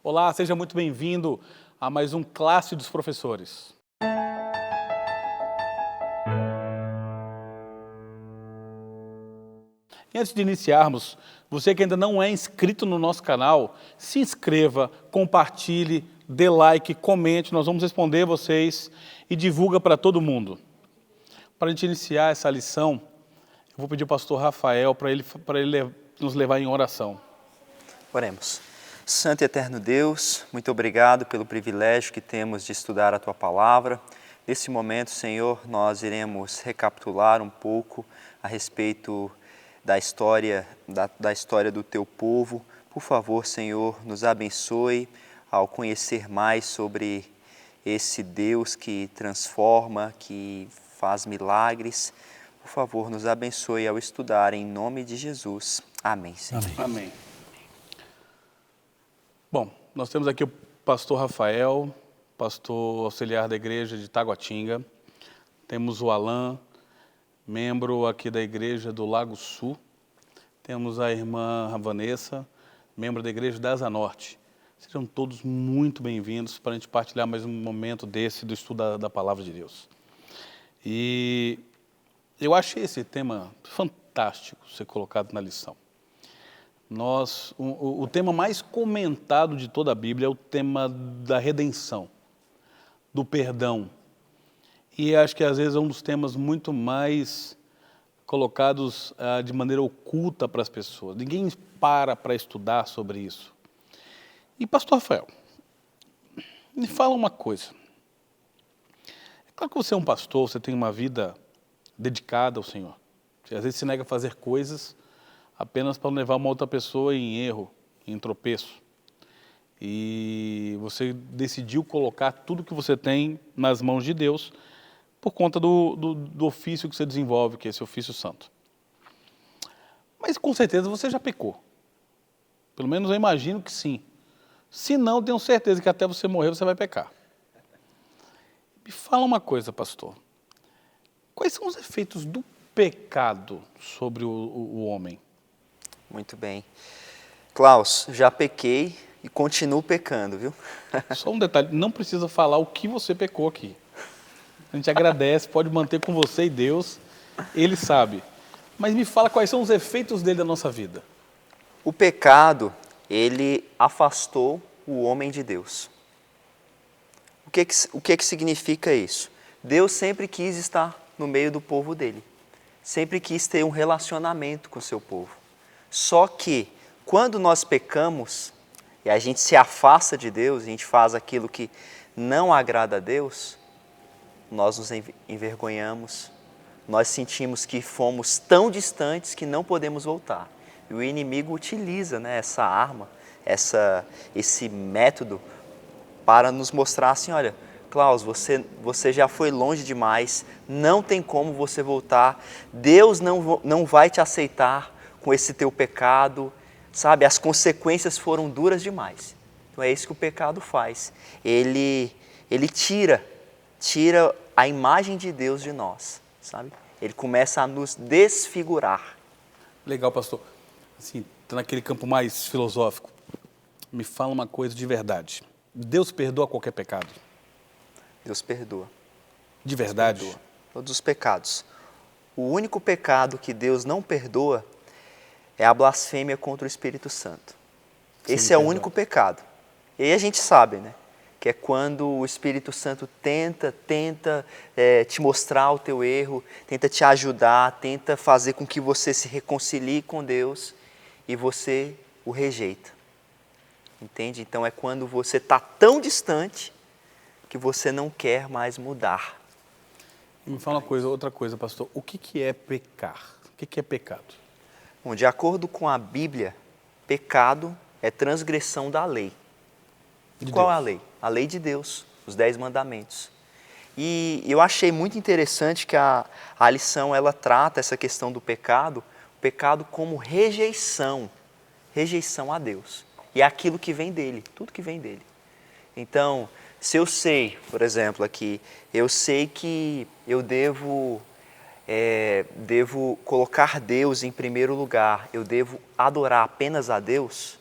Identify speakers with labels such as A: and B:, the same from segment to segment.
A: Olá, seja muito bem-vindo a mais um Classe dos Professores. E antes de iniciarmos, você que ainda não é inscrito no nosso canal, se inscreva, compartilhe, dê like, comente, nós vamos responder vocês e divulga para todo mundo. Para a gente iniciar essa lição, eu vou pedir ao pastor Rafael para ele nos levar em oração.
B: Oremos. Santo e eterno Deus, muito obrigado pelo privilégio que temos de estudar a Tua Palavra. Nesse momento, Senhor, nós iremos recapitular um pouco a respeito da história do Teu povo. Por favor, Senhor, nos abençoe ao conhecer mais sobre esse Deus que transforma, que faz milagres. Por favor, nos abençoe ao estudar em nome de Jesus. Amém, Senhor.
A: Amém. Bom, nós temos aqui o pastor Rafael, pastor auxiliar da igreja de Taguatinga. Temos o Alan, membro aqui da igreja do Lago Sul. Temos a irmã Vanessa, membro da igreja da Asa Norte. Sejam todos muito bem-vindos para a gente partilhar mais um momento desse do estudo da Palavra de Deus. E eu achei esse tema fantástico ser colocado na lição. O tema mais comentado de toda a Bíblia é o tema da redenção, do perdão. E acho que às vezes é um dos temas muito mais colocados de maneira oculta para as pessoas. Ninguém para estudar sobre isso. E pastor Rafael, me fala uma coisa. É claro que você é um pastor, você tem uma vida dedicada ao Senhor. Você, às vezes se nega a fazer coisas apenas para levar uma outra pessoa em erro, em tropeço. E você decidiu colocar tudo que você tem nas mãos de Deus por conta do ofício que você desenvolve, que é esse ofício santo. Mas com certeza você já pecou. Pelo menos eu imagino que sim. Se não, tenho certeza que até você morrer você vai pecar. Me fala uma coisa, pastor. Quais são os efeitos do pecado sobre o homem?
B: Muito bem. Klaus, já pequei e continuo pecando, viu?
A: Só um detalhe, não precisa falar o que você pecou aqui. A gente agradece, pode manter com você e Deus, Ele sabe. Mas me fala quais são os efeitos dele na nossa vida.
B: O pecado, ele afastou o homem de Deus. O que significa isso? Deus sempre quis estar no meio do povo dele. Sempre quis ter um relacionamento com o seu povo. Só que, quando nós pecamos e a gente se afasta de Deus, a gente faz aquilo que não agrada a Deus, nós nos envergonhamos, nós sentimos que fomos tão distantes que não podemos voltar. E o inimigo utiliza, essa arma, esse método para nos mostrar assim, olha, Klaus, você já foi longe demais, não tem como você voltar, Deus não vai te aceitar com esse teu pecado, sabe? As consequências foram duras demais. Então é isso que o pecado faz. Ele tira a imagem de Deus de nós, sabe? Ele começa a nos desfigurar.
A: Legal, pastor. Assim, tá naquele campo mais filosófico. Me fala uma coisa de verdade. Deus perdoa qualquer pecado?
B: Deus perdoa.
A: De verdade?
B: Deus perdoa todos os pecados. O único pecado que Deus não perdoa é a blasfêmia contra o Espírito Santo. Esse é o único pecado. E aí a gente sabe, que é quando o Espírito Santo tenta te mostrar o teu erro, tenta te ajudar, tenta fazer com que você se reconcilie com Deus e você o rejeita. Entende? Então é quando você está tão distante que você não quer mais mudar.
A: Me fala outra coisa, pastor. O que é pecar? O que é pecado?
B: Bom, de acordo com a Bíblia, pecado é transgressão da lei. Qual é a lei? A lei de Deus, os 10 mandamentos. E eu achei muito interessante que a lição ela trata essa questão do pecado, o pecado como rejeição a Deus. E é aquilo que vem dele, tudo que vem dele. Então, se eu sei, por exemplo, aqui, eu sei que eu devo colocar Deus em primeiro lugar, eu devo adorar apenas a Deus,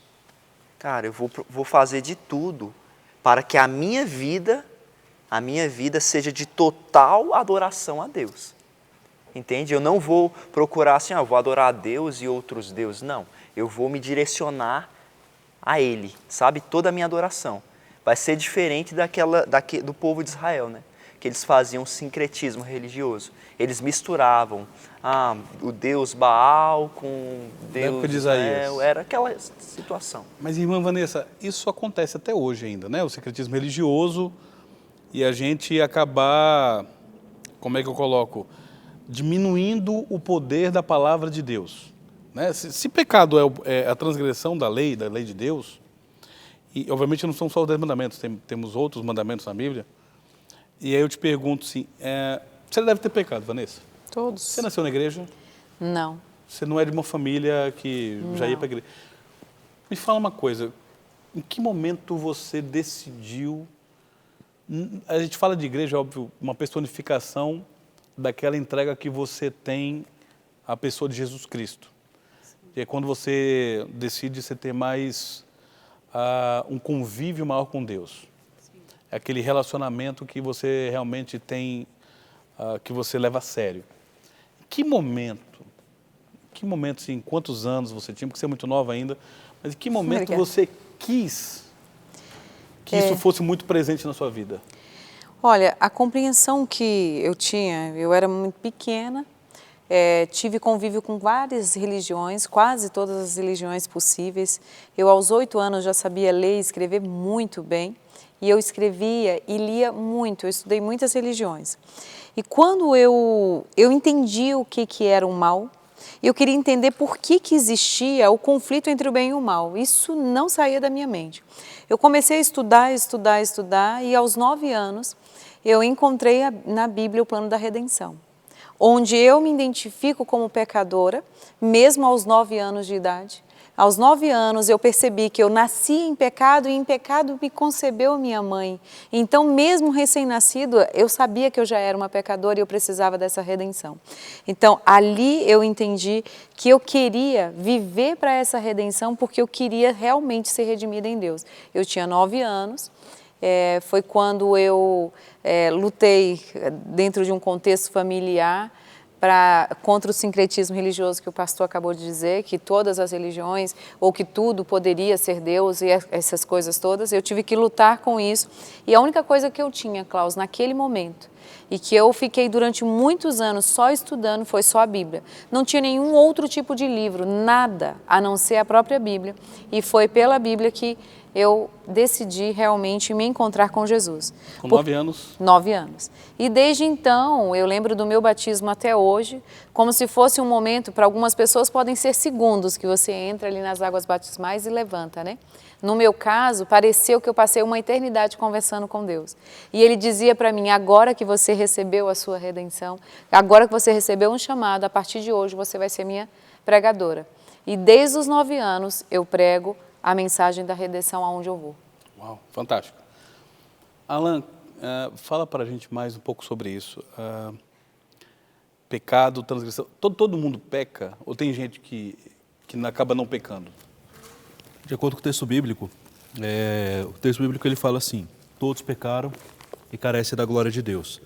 B: Cara, eu vou fazer de tudo para que a minha vida seja de total adoração a Deus. Entende? Eu não vou procurar assim, eu vou adorar a Deus e outros deuses. Não, eu vou me direcionar a Ele, sabe? Toda a minha adoração. Vai ser diferente do povo de Israel, né? Que eles faziam sincretismo religioso. Eles misturavam o Deus Baal com o Deus de Israel. Era aquela situação.
A: Mas, irmã Vanessa, isso acontece até hoje ainda, né? O sincretismo religioso e a gente acabar, como é que eu coloco? Diminuindo o poder da palavra de Deus. Né? Se pecado é a transgressão da lei de Deus, e obviamente não são só os 10 mandamentos, temos outros mandamentos na Bíblia, e aí eu te pergunto assim, você deve ter pecado, Vanessa?
C: Todos.
A: Você nasceu na igreja?
C: Não.
A: Você não é de uma família que já ia para a igreja? Me fala uma coisa, em que momento você decidiu, a gente fala de igreja, óbvio, uma personificação daquela entrega que você tem à pessoa de Jesus Cristo. E é quando você decide você ter mais um convívio maior com Deus. Sim. É aquele relacionamento que você realmente tem, que você leva a sério. Que momento, assim, quantos anos você tinha, porque você é muito nova ainda, mas em que momento você quis que isso fosse muito presente na sua vida?
C: Olha, a compreensão que eu tinha, eu era muito pequena, tive convívio com várias religiões, quase todas as religiões possíveis. Eu, aos 8 anos, já sabia ler e escrever muito bem, e eu escrevia e lia muito, eu estudei muitas religiões. E quando eu entendi o que era o mal, eu queria entender por que existia o conflito entre o bem e o mal. Isso não saía da minha mente. Eu comecei a estudar, e aos 9 anos, eu encontrei na Bíblia o plano da redenção, onde eu me identifico como pecadora, mesmo aos 9 anos de idade. Aos 9 anos eu percebi que eu nasci em pecado e em pecado me concebeu minha mãe. Então, mesmo recém-nascido, eu sabia que eu já era uma pecadora e eu precisava dessa redenção. Então, ali eu entendi que eu queria viver para essa redenção porque eu queria realmente ser redimida em Deus. Eu tinha 9 anos. Foi quando eu lutei dentro de um contexto familiar contra o sincretismo religioso que o pastor acabou de dizer, que todas as religiões, ou que tudo poderia ser Deus e essas coisas todas. Eu tive que lutar com isso. E a única coisa que eu tinha, Klaus, naquele momento, e que eu fiquei durante muitos anos só estudando, foi só a Bíblia. Não tinha nenhum outro tipo de livro, nada, a não ser a própria Bíblia. E foi pela Bíblia que eu decidi realmente me encontrar com Jesus.
A: Com 9 anos?
C: 9 anos. E desde então, eu lembro do meu batismo até hoje, como se fosse um momento, para algumas pessoas podem ser segundos, que você entra ali nas águas batismais e levanta, né? No meu caso, pareceu que eu passei uma eternidade conversando com Deus. E Ele dizia para mim, agora que você recebeu a sua redenção, agora que você recebeu um chamado, a partir de hoje você vai ser minha pregadora. E desde os 9 anos eu prego a mensagem da redenção aonde eu vou.
A: Uau, fantástico. Alan, fala para a gente mais um pouco sobre isso. Pecado, transgressão, todo mundo peca ou tem gente que acaba não pecando?
D: De acordo com o texto bíblico, ele fala assim, todos pecaram e carecem da glória de Deus.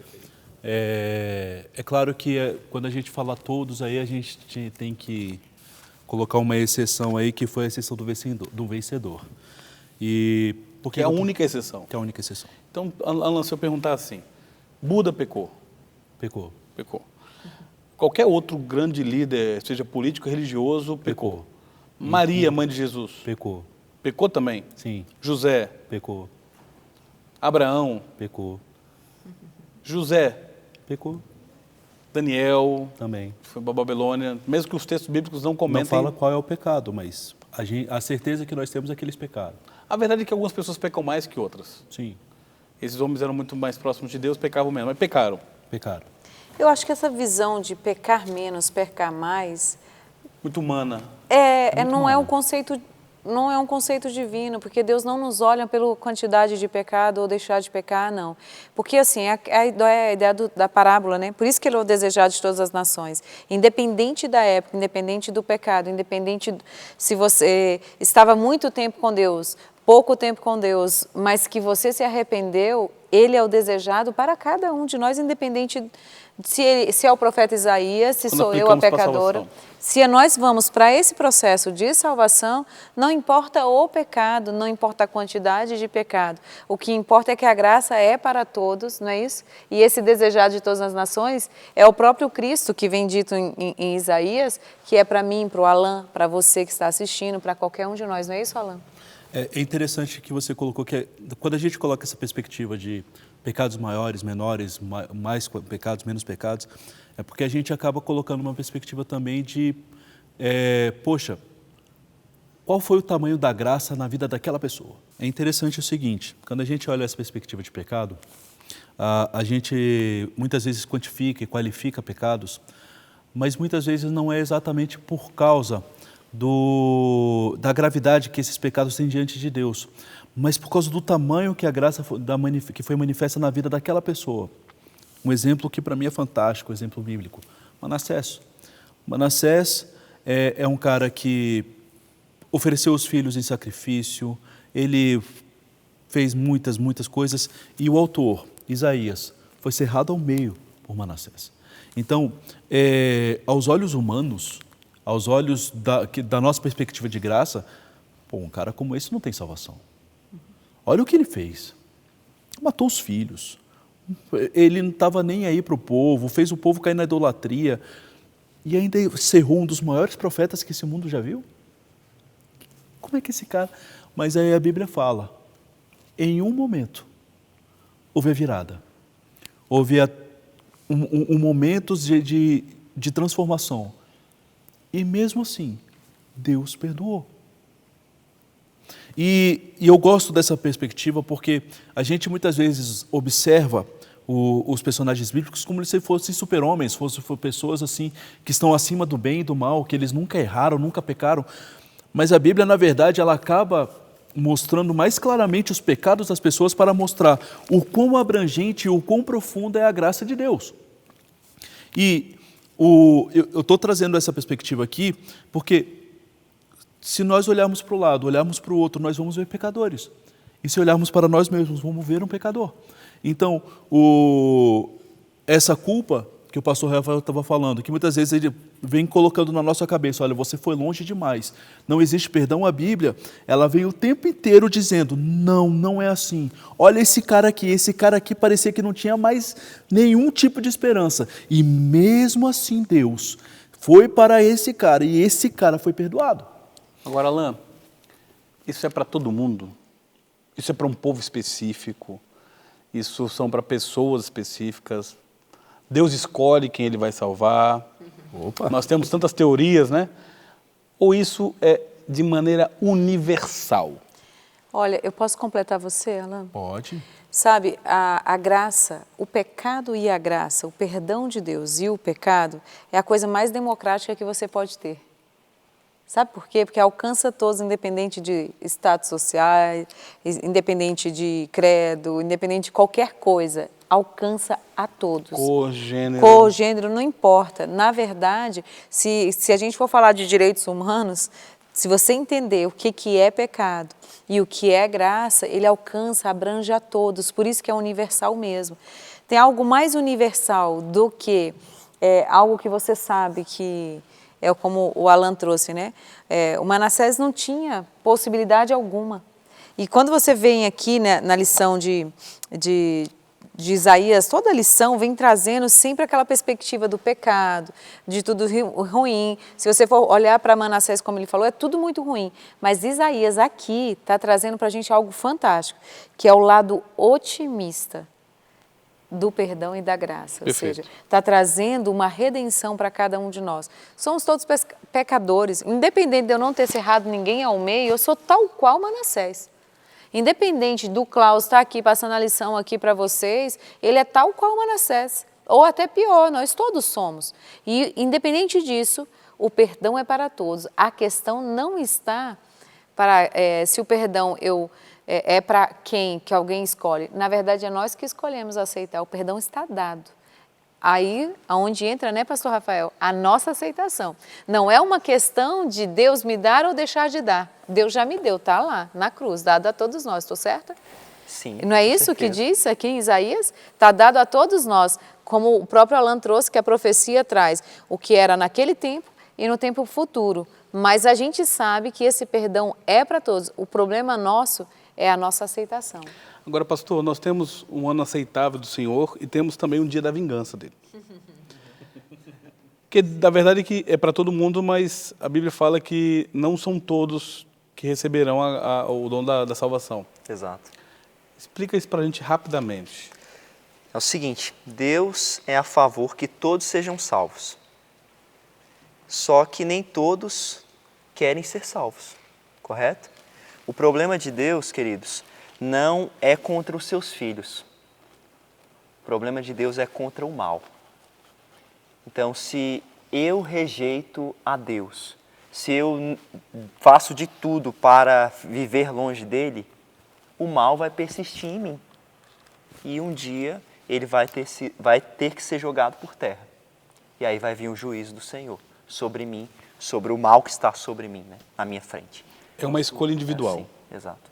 D: É claro que quando a gente fala todos, aí a gente tem que colocar uma exceção aí, que foi a exceção do vencedor.
A: Que é a única exceção.
D: Que é a única exceção.
A: Então, Alan, se eu perguntar assim, Buda pecou?
D: Pecou.
A: Qualquer outro grande líder, seja político, religioso, pecou. Maria, mãe de Jesus?
D: Pecou.
A: Pecou também?
D: Sim.
A: José?
D: Pecou.
A: Abraão?
D: Pecou.
A: José?
D: Pecou.
A: Daniel?
D: Também.
A: Foi para a Babilônia, mesmo que os textos bíblicos não comentem.
D: Não fala qual é o pecado, mas a certeza que nós temos é que eles pecaram.
A: A verdade é que algumas pessoas pecam mais que outras.
D: Sim.
A: Esses homens eram muito mais próximos de Deus, pecavam menos, mas pecaram.
D: Pecaram.
C: Eu acho que essa visão de pecar menos, pecar mais...
A: Muito humana.
C: Não é um conceito não é um conceito divino, porque Deus não nos olha pela quantidade de pecado ou deixar de pecar, não. Porque assim, é a ideia da parábola, né? Por isso que ele é o desejado de todas as nações. Independente da época, independente do pecado, independente se você estava muito tempo com Deus, pouco tempo com Deus, mas que você se arrependeu, ele é o desejado para cada um de nós, independente se é o profeta Isaías, se
A: Quando
C: sou eu a
A: aplicamos pra
C: pecadora.
A: salvação.
C: Se nós vamos para esse processo de salvação, não importa o pecado, não importa a quantidade de pecado. O que importa é que a graça é para todos, não é isso? E esse desejado de todas as nações é o próprio Cristo que vem dito em Isaías, que é para mim, para o Alan, para você que está assistindo, para qualquer um de nós, não é isso, Alan?
D: É interessante que você colocou que quando a gente coloca essa perspectiva de pecados maiores, menores, mais pecados, menos pecados, é porque a gente acaba colocando uma perspectiva também de, poxa, qual foi o tamanho da graça na vida daquela pessoa? É interessante o seguinte, quando a gente olha essa perspectiva de pecado, a gente muitas vezes quantifica e qualifica pecados, mas muitas vezes não é exatamente por causa da gravidade que esses pecados têm diante de Deus, mas por causa do tamanho que a graça que foi manifesta na vida daquela pessoa. Um exemplo que para mim é fantástico, um exemplo bíblico, Manassés. Manassés é um cara que ofereceu os filhos em sacrifício, ele fez muitas coisas, e o autor, Isaías, foi cerrado ao meio por Manassés. Então, aos olhos humanos, aos olhos da nossa perspectiva de graça, um cara como esse não tem salvação. Olha o que ele fez. Matou os filhos. Ele não estava nem aí para o povo, fez o povo cair na idolatria e ainda cerrou um dos maiores profetas que esse mundo já viu. Como é que esse cara... Mas aí a Bíblia fala, em um momento, houve a virada. Houve um momentos de transformação. E mesmo assim, Deus perdoou. E eu gosto dessa perspectiva porque a gente muitas vezes observa os personagens bíblicos como se fossem super-homens, fossem pessoas assim que estão acima do bem e do mal, que eles nunca erraram, nunca pecaram. Mas a Bíblia, na verdade, ela acaba mostrando mais claramente os pecados das pessoas para mostrar o quão abrangente e o quão profunda é a graça de Deus. E eu estou trazendo essa perspectiva aqui porque se nós olharmos para o lado, olharmos para o outro, nós vamos ver pecadores. E se olharmos para nós mesmos, vamos ver um pecador. Então, essa culpa que o pastor Rafael estava falando, que muitas vezes ele vem colocando na nossa cabeça, olha, você foi longe demais, não existe perdão. A Bíblia, ela vem o tempo inteiro dizendo, não é assim. Olha esse cara aqui parecia que não tinha mais nenhum tipo de esperança. E mesmo assim Deus foi para esse cara e esse cara foi perdoado.
A: Agora, Alan, isso é para todo mundo? Isso é para um povo específico? Isso são para pessoas específicas? Deus escolhe quem Ele vai salvar? Opa. Nós temos tantas teorias, né? Ou isso é de maneira universal?
C: Olha, eu posso completar você, Alan?
D: Pode.
C: Sabe, a graça, o pecado e a graça, o perdão de Deus e o pecado é a coisa mais democrática que você pode ter. Sabe por quê? Porque alcança todos, independente de status social, independente de credo, independente de qualquer coisa, alcança a todos. Cor, gênero, não importa. Na verdade, se a gente for falar de direitos humanos, se você entender o que é pecado e o que é graça, ele alcança, abrange a todos, por isso que é universal mesmo. Tem algo mais universal do que algo que você sabe que... É como o Alan trouxe, né? O Manassés não tinha possibilidade alguma. E quando você vem aqui, né, na lição de Isaías, toda a lição vem trazendo sempre aquela perspectiva do pecado, de tudo ruim. Se você for olhar para Manassés, como ele falou, é tudo muito ruim. Mas Isaías aqui está trazendo para a gente algo fantástico, que é o lado otimista do perdão e da graça,
A: Perfeito.
C: ou seja, está trazendo uma redenção para cada um de nós. Somos todos pecadores, independente de eu não ter cerrado ninguém ao meio, eu sou tal qual Manassés. Independente do Klaus estar aqui passando a lição aqui para vocês, ele é tal qual Manassés, ou até pior, nós todos somos. E independente disso, o perdão é para todos. A questão não está se o perdão é para quem que alguém escolhe. Na verdade, é nós que escolhemos aceitar. O perdão está dado. Aí, aonde entra, né, pastor Rafael? A nossa aceitação. Não é uma questão de Deus me dar ou deixar de dar. Deus já me deu, tá lá, na cruz, dado a todos nós, estou certa?
B: Sim.
C: Não é isso que diz aqui em Isaías? Está dado a todos nós, como o próprio Alan trouxe, que a profecia traz o que era naquele tempo e no tempo futuro. Mas a gente sabe que esse perdão é para todos. O problema nosso é a nossa aceitação.
A: Agora, pastor, nós temos um ano aceitável do Senhor e temos também um dia da vingança dele. Que, na verdade, que é para todo mundo, mas a Bíblia fala que não são todos que receberão o dom da salvação.
B: Exato.
A: Explica isso para a gente rapidamente.
B: É o seguinte, Deus é a favor que todos sejam salvos. Só que nem todos querem ser salvos, correto? O problema de Deus, queridos, não é contra os seus filhos. O problema de Deus é contra o mal. Então, se eu rejeito a Deus, se eu faço de tudo para viver longe dele, o mal vai persistir em mim. E um dia ele vai ter que ser jogado por terra. E aí vai vir o juízo do Senhor sobre mim, sobre o mal que está sobre mim, né, na minha frente.
A: É uma escolha individual.
B: É assim, exato.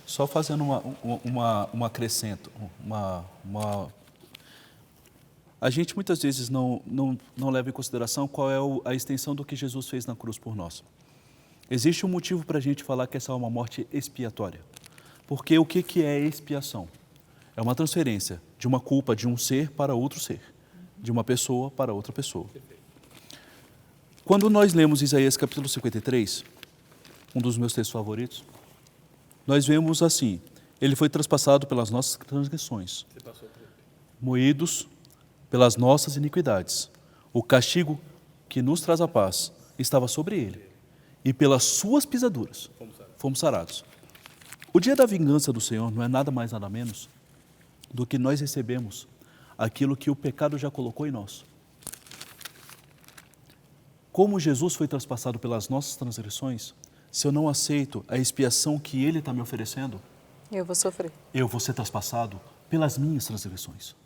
D: Só fazendo um acrescento, a gente muitas vezes não leva em consideração qual é a extensão do que Jesus fez na cruz por nós. Existe um motivo para a gente falar que essa é uma morte expiatória. Porque o que é expiação? É uma transferência de uma culpa de um ser para outro ser, de uma pessoa para outra pessoa. Quando nós lemos Isaías capítulo 53, um dos meus textos favoritos, nós vemos assim, ele foi traspassado pelas nossas transgressões, moídos pelas nossas iniquidades. O castigo que nos traz a paz estava sobre ele, e pelas suas pisaduras fomos sarados. O dia da vingança do Senhor não é nada mais, nada menos do que nós recebemos aquilo que o pecado já colocou em nós. Como Jesus foi traspassado pelas nossas transgressões, se eu não aceito a expiação que Ele está me oferecendo,
C: Eu vou sofrer.
D: eu vou ser traspassado pelas minhas transgressões.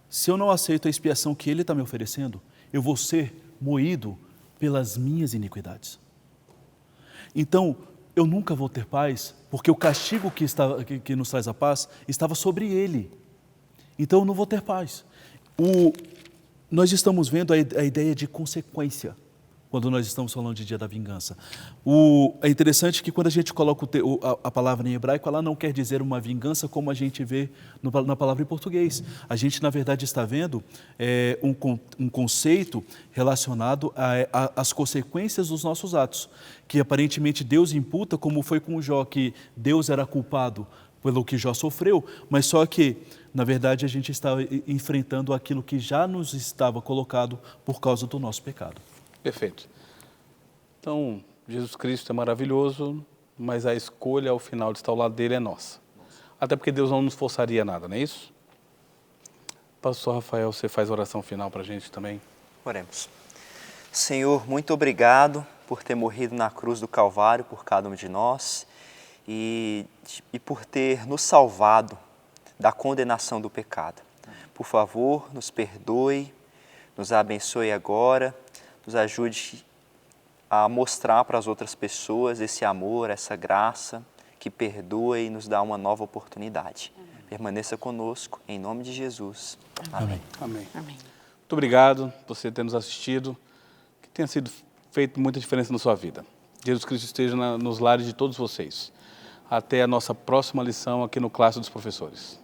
D: Se eu não aceito a expiação que Ele está me oferecendo, eu vou ser moído pelas minhas iniquidades. Então, eu nunca vou ter paz, porque o castigo que nos traz a paz estava sobre Ele. Então, eu não vou ter paz. Nós estamos vendo a ideia de consequência quando nós estamos falando de dia da vingança. É interessante que quando a gente coloca a palavra em hebraico, ela não quer dizer uma vingança como a gente vê na palavra em português. A gente, na verdade, está vendo um conceito relacionado às consequências dos nossos atos, que aparentemente Deus imputa, como foi com Jó, que Deus era culpado pelo que Jó sofreu, mas só que, na verdade, a gente está enfrentando aquilo que já nos estava colocado por causa do nosso pecado.
A: Perfeito. Então, Jesus Cristo é maravilhoso, mas a escolha ao final de estar ao lado dele é nossa. Até porque Deus não nos forçaria nada, não é isso? Pastor Rafael, você faz oração final para a gente também?
B: Oremos. Senhor, muito obrigado por ter morrido na cruz do Calvário por cada um de nós e por ter nos salvado da condenação do pecado. Por favor, nos perdoe, nos abençoe agora, nos ajude a mostrar para as outras pessoas esse amor, essa graça que perdoa e nos dá uma nova oportunidade. Permaneça conosco, em nome de Jesus. Amém.
A: Amém.
C: Amém.
A: Muito obrigado por você ter nos assistido, que tenha sido feito muita diferença na sua vida. Jesus Cristo esteja nos lares de todos vocês. Até a nossa próxima lição aqui no Classe dos Professores.